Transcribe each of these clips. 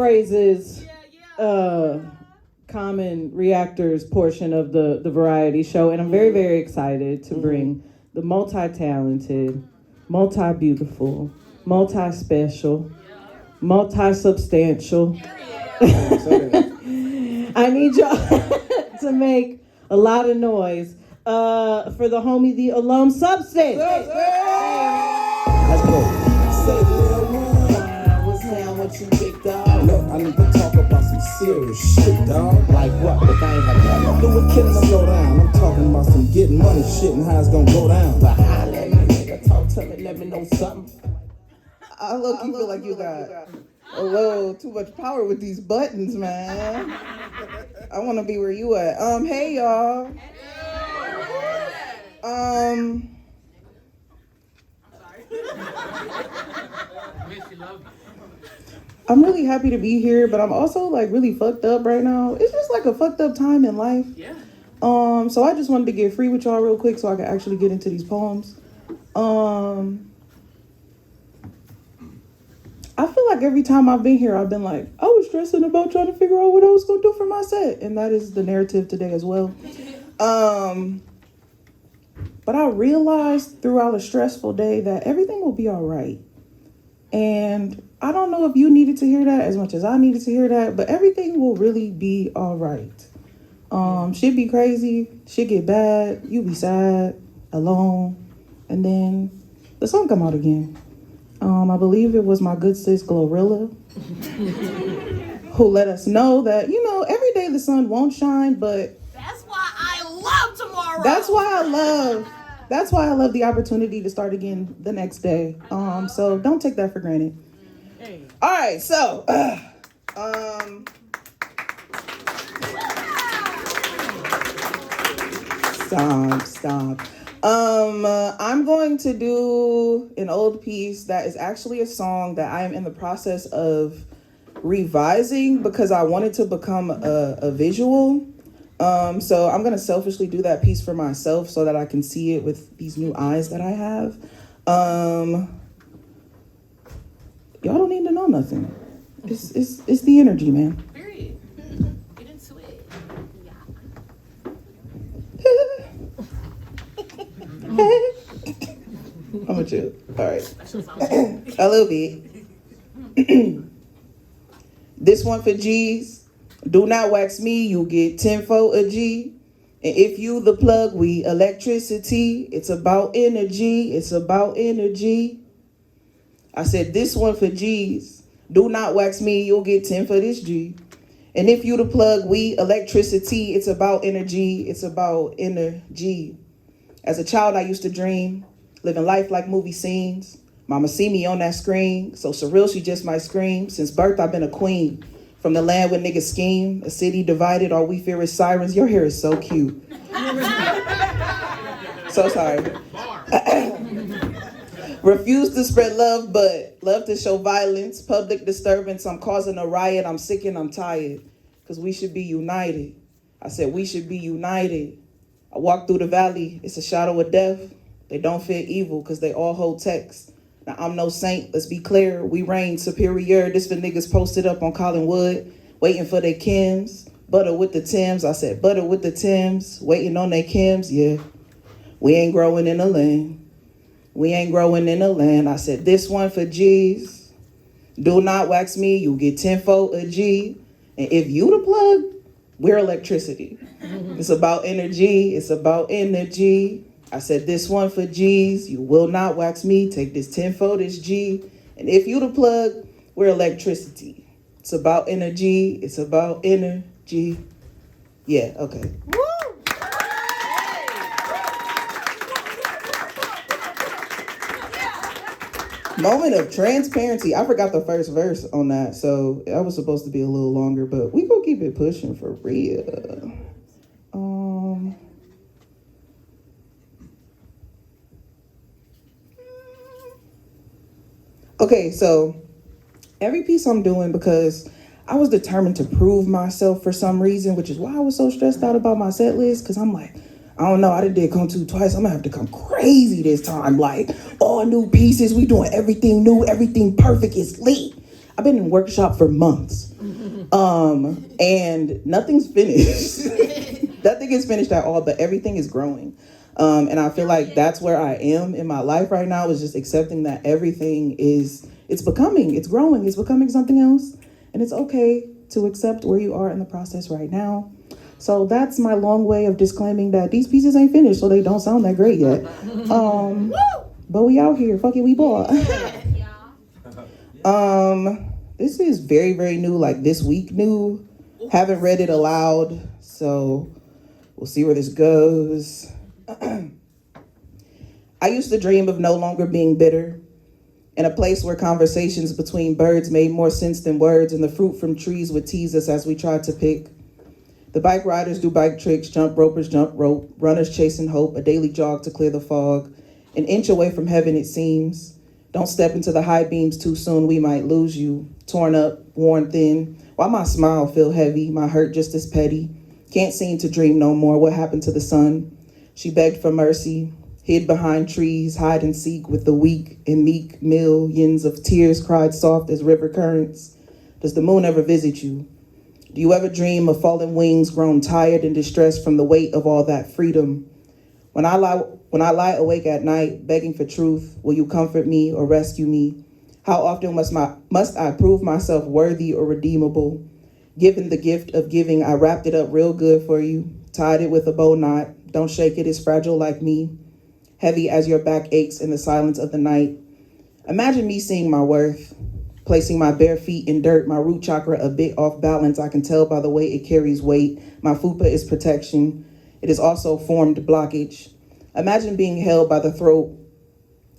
Phrases, common reactors portion of the variety show, and I'm very, very excited to bring the multi-talented, multi-beautiful, multi-special, multi-substantial. I need y'all to make a lot of noise for the homie, the alum substance. Let's go. Say, little one, what's down, what you picked up? Look, I need to talk about some serious shit, dog. Like what? But I ain't have nothing to do with killing them slow down. I'm talking about some getting money shit and how it's gonna go down. But holla at me, nigga, talk to me, let me know something. I low-key feel like you got a little too much power with these buttons, man. I want to be where you at. Hey y'all. I'm really happy to be here, but I'm also like really fucked up right now. It's just like a fucked up time in life. Yeah. So I just wanted to get free with y'all real quick so I can actually get into these poems. I feel like every time I've been here, I've been like, I was stressing about trying to figure out what I was gonna do for my set. And that is the narrative today as well. But I realized throughout a stressful day that everything will be all right. And I don't know if you needed to hear that as much as I needed to hear that, but everything will really be all right. Shit be crazy, shit get bad, you be sad, alone, and then the sun come out again. I believe it was my good sis Glorilla who let us know that, you know, every day the sun won't shine, but That's why I love tomorrow. that's why I love the opportunity to start again the next day. So don't take that for granted. Hey. All right, so stop. I'm going to do an old piece that is actually a song that I am in the process of revising because I wanted to become a visual. So I'm going to selfishly do that piece for myself so that I can see it with these new eyes that I have. Y'all don't need to know nothing. It's the energy, man. Period. Get into it. I'm gonna chill. All right. A little bit. This one for G's. Do not wax me, you get 10 for a G. And if you the plug, we electricity. It's about energy. It's about energy. I said this one for G's. Do not wax me, you'll get 10 for this G. And if you the plug, we electricity. It's about energy. It's about energy. As a child, I used to dream, living life like movie scenes. Mama see me on that screen, so surreal she just might scream. Since birth, I've been a queen. From the land where niggas scheme, a city divided, all we fear is sirens. Your hair is so cute. So sorry. Refuse to spread love, but love to show violence. Public disturbance, I'm causing a riot. I'm sick and I'm tired, because we should be united. I said we should be united. I walk through the valley, it's a shadow of death. They don't fear evil, because they all hold text. Now, I'm no saint, let's be clear. We reign superior. This for niggas posted up on Collinwood, waiting for their Kims. Butter with the Tims. I said butter with the Tims. Waiting on their Kims, yeah. We ain't growing in the land. We ain't growing in the land. I said this one for G's. Do not wax me, you get 10 for a G. And if you the plug, we're electricity. It's about energy. It's about energy. I said this one for G's. You will not wax me. Take this 10 for this G. And if you the plug, we're electricity. It's about energy. It's about energy. Yeah, okay. Woo! Moment of transparency. I forgot the first verse on that, so that was supposed to be a little longer, but we gonna keep it pushing for real. Okay, so every piece I'm doing, because I was determined to prove myself for some reason, which is why I was so stressed out about my set list, because I'm like, I don't know, I did come to twice. I'm gonna have to come crazy this time. Like, all new pieces, we doing everything new, everything perfect, it's lit. I've been in workshop for months. And nothing's finished. Nothing is finished at all, but everything is growing. And I feel like that's where I am in my life right now, is just accepting that everything it's growing, it's becoming something else. And it's okay to accept where you are in the process right now. So that's my long way of disclaiming that these pieces ain't finished, so they don't sound that great yet. But we out here, fuck it, we bought. This is very, very new, like this week new. Haven't read it aloud, so we'll see where this goes. I used to dream of no longer being bitter, in a place where conversations between birds made more sense than words, and the fruit from trees would tease us as we tried to pick. The bike riders do bike tricks, jump ropers jump rope, runners chasing hope, a daily jog to clear the fog. An inch away from heaven it seems. Don't step into the high beams too soon, we might lose you. Torn up, worn thin, why my smile feel heavy, my hurt just as petty. Can't seem to dream no more, what happened to the sun? She begged for mercy, hid behind trees, hide and seek with the weak and meek. Millions of tears cried soft as river currents. Does the moon ever visit you? Do you ever dream of fallen wings grown tired and distressed from the weight of all that freedom? When I lie awake at night, begging for truth, will you comfort me or rescue me? How often must I prove myself worthy or redeemable? Given the gift of giving, I wrapped it up real good for you, tied it with a bow knot. Don't shake it, it's fragile like me. Heavy as your back aches in the silence of the night. Imagine me seeing my worth, placing my bare feet in dirt, my root chakra a bit off balance. I can tell by the way it carries weight. My fupa is protection. It is also formed blockage. Imagine being held by the throat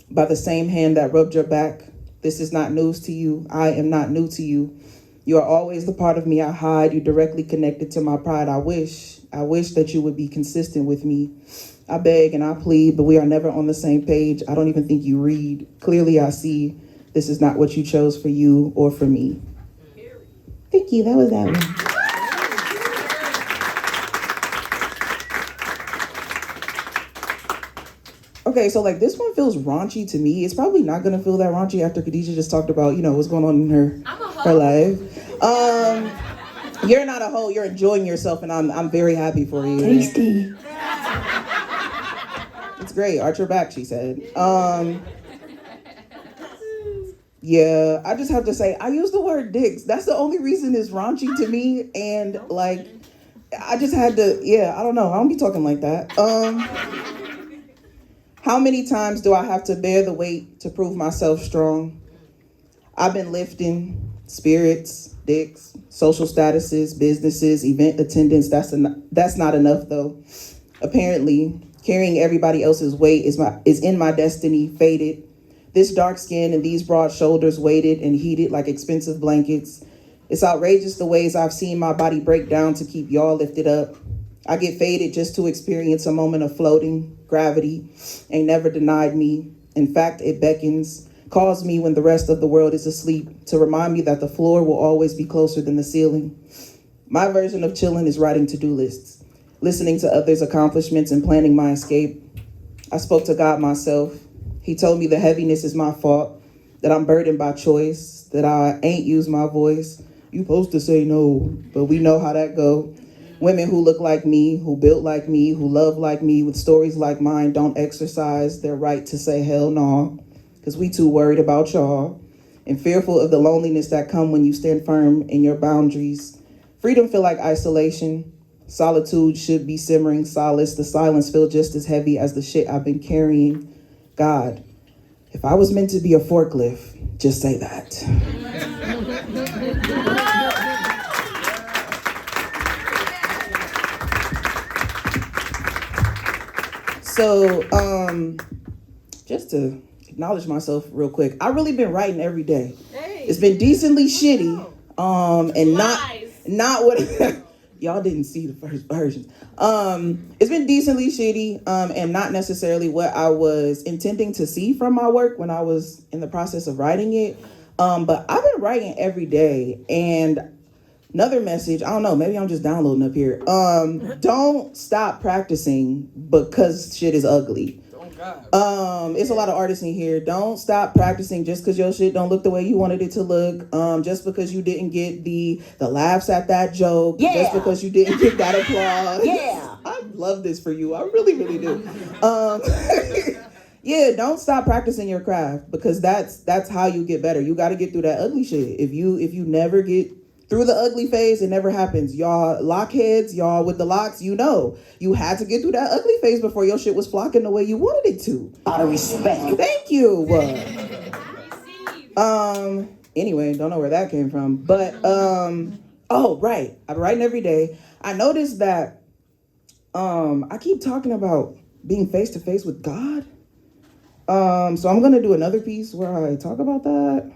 by the same hand that rubbed your back. This is not news to you. I am not new to you. You are always the part of me I hide. You directly connected to my pride. I wish that you would be consistent with me. I beg and I plead, but we are never on the same page. I don't even think you read. Clearly I see this is not what you chose for you or for me. Thank you, that was that one. Okay, so like this one feels raunchy to me. It's probably not gonna feel that raunchy after Khadijah just talked about, what's going on in her life. You're not a hoe, you're enjoying yourself, and I'm very happy for you. Tasty. It's great, arch your back, she said. Yeah, I just have to say, I use the word dicks. That's the only reason it's raunchy to me, and like, I just had to, I don't know, I don't be talking like that. How many times do I have to bear the weight to prove myself strong? I've been lifting spirits, dicks, social statuses, businesses, event attendance. That's not enough though. Apparently, carrying everybody else's weight is in my destiny, fated. This dark skin and these broad shoulders weighted and heated like expensive blankets. It's outrageous the ways I've seen my body break down to keep y'all lifted up. I get faded just to experience a moment of floating. Gravity ain't never denied me. In fact, it beckons, calls me when the rest of the world is asleep to remind me that the floor will always be closer than the ceiling. My version of chilling is writing to-do lists, listening to others' accomplishments and planning my escape. I spoke to God myself. He told me the heaviness is my fault, that I'm burdened by choice, that I ain't used my voice. You supposed to say no, but we know how that go. Women who look like me, who built like me, who love like me, with stories like mine, don't exercise their right to say hell no, because we too worried about y'all and fearful of the loneliness that come when you stand firm in your boundaries. Freedom feel like isolation. Solitude should be simmering solace. The silence feel just as heavy as the shit I've been carrying. God, if I was meant to be a forklift, just say that. So, just to acknowledge myself real quick, I've really been writing every day. Hey. It's been decently shitty, and not what y'all didn't see the first version. It's been decently shitty, and not necessarily what I was intending to see from my work when I was in the process of writing it. But I've been writing every day, and another message, I don't know, maybe I'm just downloading up here. Don't stop practicing because shit is ugly. It's a lot of artists in here. Don't stop practicing just because your shit don't look the way you wanted it to look. Just because you didn't get the laughs at that joke. Yeah. Just because you didn't get that applause. Yeah. I love this for you. I really, really do. Yeah, don't stop practicing your craft because that's how you get better. You got to get through that ugly shit. If you never get through the ugly phase, it never happens. Y'all lockheads, y'all with the locks, you know. You had to get through that ugly phase before your shit was flocking the way you wanted it to. Out of respect. Thank you. Anyway, don't know where that came from. But oh right. I'm writing every day. I noticed that I keep talking about being face to face with God. So I'm gonna do another piece where I talk about that.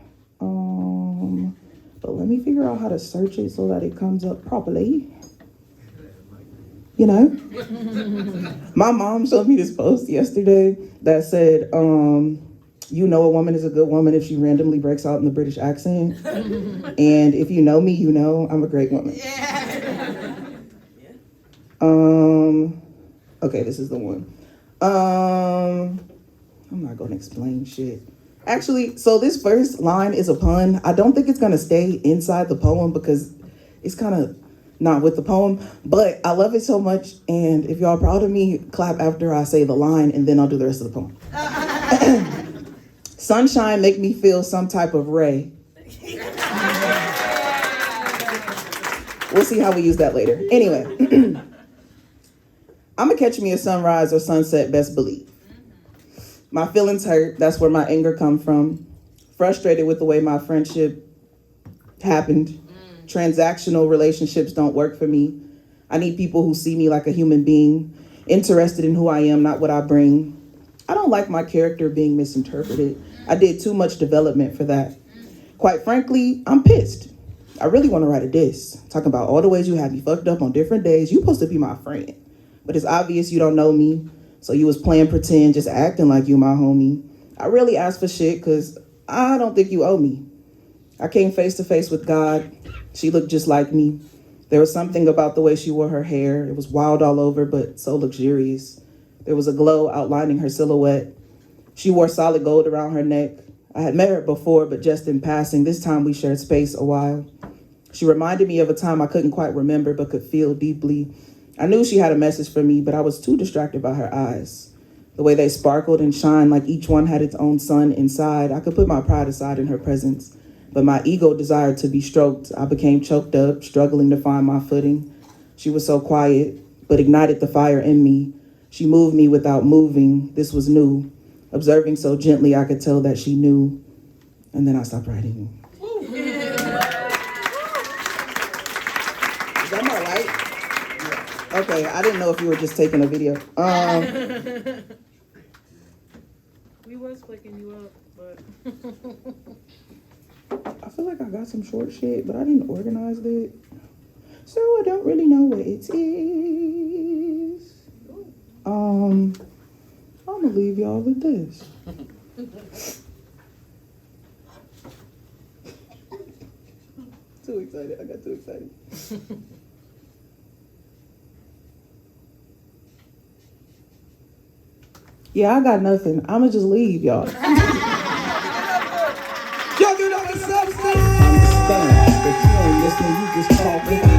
But let me figure out how to search it so that it comes up properly. You know? My mom showed me this post yesterday that said, you know a woman is a good woman if she randomly breaks out in the British accent. And if you know me, you know I'm a great woman. Okay, this is the one. I'm not gonna explain shit. Actually, so this first line is a pun. I don't think it's gonna stay inside the poem because it's kind of not with the poem, but I love it so much. And if y'all proud of me, clap after I say the line and then I'll do the rest of the poem. Sunshine make me feel some type of ray. We'll see how we use that later. Anyway, I'ma catch me a sunrise or sunset, best believe. My feelings hurt, that's where my anger come from. Frustrated with the way my friendship happened. Transactional relationships don't work for me. I need people who see me like a human being, interested in who I am, not what I bring. I don't like my character being misinterpreted. I did too much development for that. Quite frankly, I'm pissed. I really want to write a diss, talking about all the ways you had me fucked up on different days. You supposed to be my friend, but it's obvious you don't know me. So you was playing pretend, just acting like you my homie. I really asked for shit because I don't think you owe me. I came face to face with God. She looked just like me. There was something about the way she wore her hair. It was wild all over, but so luxurious. There was a glow outlining her silhouette. She wore solid gold around her neck. I had met her before, but just in passing. This time we shared space a while. She reminded me of a time I couldn't quite remember, but could feel deeply. I knew she had a message for me, but I was too distracted by her eyes. The way they sparkled and shined like each one had its own sun inside. I could put my pride aside in her presence, but my ego desired to be stroked. I became choked up, struggling to find my footing. She was so quiet, but ignited the fire in me. She moved me without moving. This was new. Observing so gently, I could tell that she knew. And then I stopped writing. Is that my light? Okay, I didn't know if you were just taking a video. We was flicking you up, but I feel like I got some short shit, but I didn't organize it. So I don't really know what it is. I'm gonna leave y'all with this. Too excited. I got too excited. Yeah, I got nothing. I'ma just leave y'all. Y'all do know the substance. Understand that you ain't listening, you just talking.